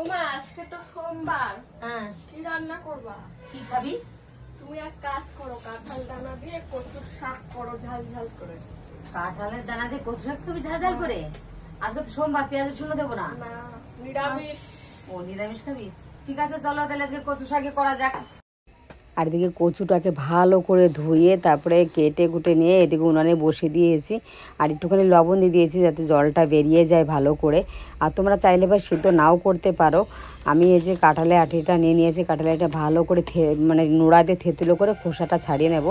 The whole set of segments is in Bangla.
ওমা আজকে তো সোমবার। হ্যাঁ, কি রান্না করবা? কি খাবি? তুমি এক কাজ করো, কাঁঠাল দানা দিয়ে কচুর শাক করো ঝাল ঝাল করে। কাঁঠালের দানা দিয়ে কচু শাক খাবি ঝাল ঝাল করে? আজকে তো সোমবার, পেঁয়াজ রসুন দেবো না। না, নিরামিষ। ও নিরামিষ খাবি? ঠিক আছে, চলো তাহলে আজকে কচু শাকই করা যাক। আর এদিকে কচুটাকে ভালো করে ধুয়ে তারপরে কেটে কুটে নিয়ে এদিকে উনানে বসিয়ে দিয়েছি। আর একটুখানি লবণ দিয়ে দিয়েছি যাতে জলটা বেরিয়ে যায় ভালো করে। আর তোমরা চাইলে বা সিদ্ধ নাও করতে পারো। আমি এই যে কাঁঠালের আটিটা নিয়ে নিয়েছি, কাঁঠালের আটিটা ভালো করে মানে নোড়া দিয়ে থেতলো করে খোসাটা ছাড়িয়ে নেব।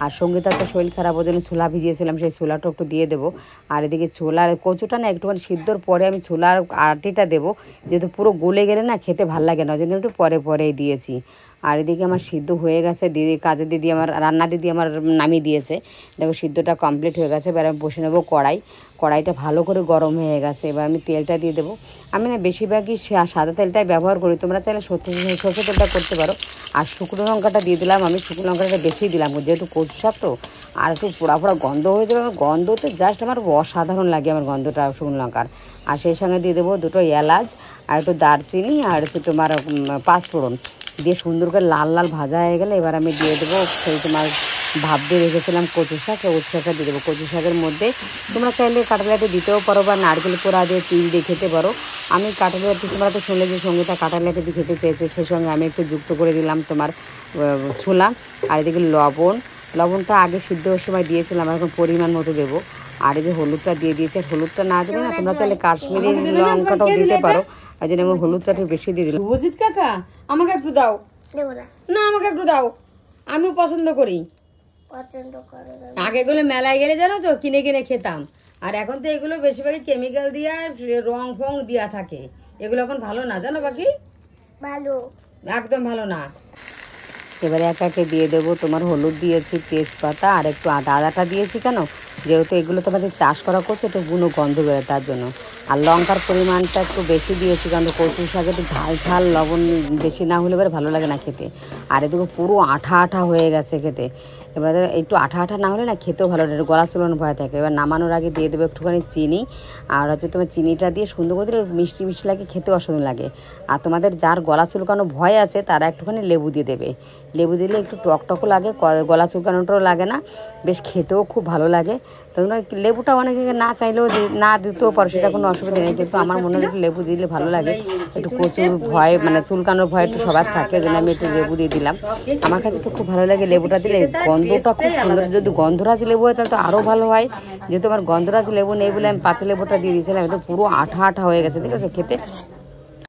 আর সঙ্গীতা তো শরীর খারাপ, ওই জন্য ছোলা ভিজিয়েছিলাম, সেই ছোলাটা একটু দিয়ে দেবো। আর এদিকে ছোলার কচুটা না একটুখানি সিদ্ধর পরে আমি ছোলার আটিটা দেবো, যেহেতু পুরো গলে গেলে না খেতে ভালো লাগে না, ওই জন্য একটু পরে পরেই দিয়েছি। আর এদিকে আমার সিদ্ধ হয়ে গেছে, দিদি কাজের দিদি আমার রান্না দিদি আমার নামিয়ে দিয়েছে। দেখো সিদ্ধটা কমপ্লিট হয়ে গেছে। এবার আমি বসে নেবো কড়াইটা ভালো করে গরম হয়ে গেছে। এবার আমি তেলটা দিয়ে দেবো। আমি না বেশিরভাগই সাদা তেলটাই ব্যবহার করি, তোমরা চাইলে সর্ষে তেলটা করতে পারো। আর শুকনো লঙ্কাটা দিয়ে দিলাম, আমি শুকনো লঙ্কাটা বেশি দিলাম যেহেতু কচু শাক তো। আর একটু পোড়া পোড়া গন্ধ হয়ে যাবে, গন্ধতে জাস্ট আমার অসাধারণ লাগে আমার গন্ধটা শুকনো লঙ্কার। আর সেই সঙ্গে দিয়ে দেবো দুটো এলাচ আর একটু দারচিনি আর হচ্ছে তোমার পাঁচফোড়ন দিয়ে সুন্দর করে লাল লাল ভাজা হয়ে গেলে এবার আমি দিয়ে দেবো সেই তোমার ভাপ দিয়ে রেখেছিলাম কচু শাক, কচু শাকটা দিয়ে দেবো। কচু শাকের মধ্যে তোমরা চাইলে কাঁঠালিয়াতে দিতেও পারো বা নারকেল কোড়া দিয়ে তিল দিয়ে খেতে পারো। আমি কাঁঠালিয়াতে, তোমরা তো শুনলে যে সঙ্গীতা কাঁঠালিয়াতে দিয়ে খেতে চেয়েছে, সেই সঙ্গে আমি একটু যুক্ত করে দিলাম তোমার ছোলা। আর এদিকে লবণটা আগে সিদ্ধ হওয়ার সময় দিয়েছিলাম, এখন পরিমাণ মতো দেবো। আর এই যে হলুদটা দিয়ে দিয়েছি, আর হলুদটা না দিলে না তোমরা চাইলে কাশ্মীরি লঙ্কাটাও দিতে পারো, এই জন্য আমি হলুদটা একটু বেশি দিয়ে দিলাম। অজিত কাকা আমাকে একটু দাও না, আমাকে একটু দাও, আমিও পছন্দ করি। আগে এগুলো মেলায় গেলে জানো তো কিনে কিনে খেতাম, আর এখন তো এগুলো বেশিরভাগই কেমিক্যাল দিয়ে রং ফং দেওয়া থাকে, এগুলো এখন ভালো না জানো, বাকি ভালো একদম ভালো না। এবারে একে দিয়ে দেবো তোমার হলুদ দিয়েছি, তেজপাতা আর একটু আদাটা দিয়েছি কেন, যেহেতু এগুলো তোমাদের চাষ করা করছে একটু বুনো গন্ধ বেরোয় তার জন্য। আর লঙ্কার পরিমাণটা একটু বেশি দিয়েছি কারণ কচু শাকে একটু ঝাল ঝাল লবণ বেশি না হলে এবারে ভালো লাগে না খেতে। আর এদিকে পুরো আঠা আঠা হয়ে গেছে খেতে, এবারে একটু আঠা আঠা না হলে না খেতেও ভালো লাগে, গলা চুলানো ভয় থাকে। এবার নামানোর আগে দিয়ে দেবো একটুখানি চিনি, আর হচ্ছে তোমার চিনিটা দিয়ে সুন্দর করে দিলে মিষ্টি মিষ্টি লাগে, খেতে অসাধারণ লাগে। আর তোমাদের যার গলা চুলকানো ভয় আছে তারা একটুখানি লেবু দিয়ে দেবে, লেবু দিলে একটু টকটকও লাগে, গলা চুলকানোটাও লাগে না, বেশ খেতেও খুব ভালো লাগে। তোমরা লেবুটা অনেকে না চাইলেও না দিতেও পারো, সেটা কোনো অসুবিধা নেই, কিন্তু আমার মনে হয় লেবু দিলে ভালো লাগে। একটু প্রচুর ভয় মানে চুলকানোর ভয় একটু সবার থাকে, ওই জন্য আমি একটু লেবু দিয়ে দিলাম। আমার কাছে তো খুব ভালো লাগে লেবুটা দিলে, গন্ধটা খুব সুন্দর। যদি গন্ধরাজ লেবু হয় তাহলে তো আরও ভালো হয়, যেহেতু আমার গন্ধরাজ লেবু নেই বলে আমি পাতি লেবুটা দিয়ে দিয়েছিলাম, তো পুরো আঠা আঠা হয়ে গেছে, ঠিক আছে খেতে।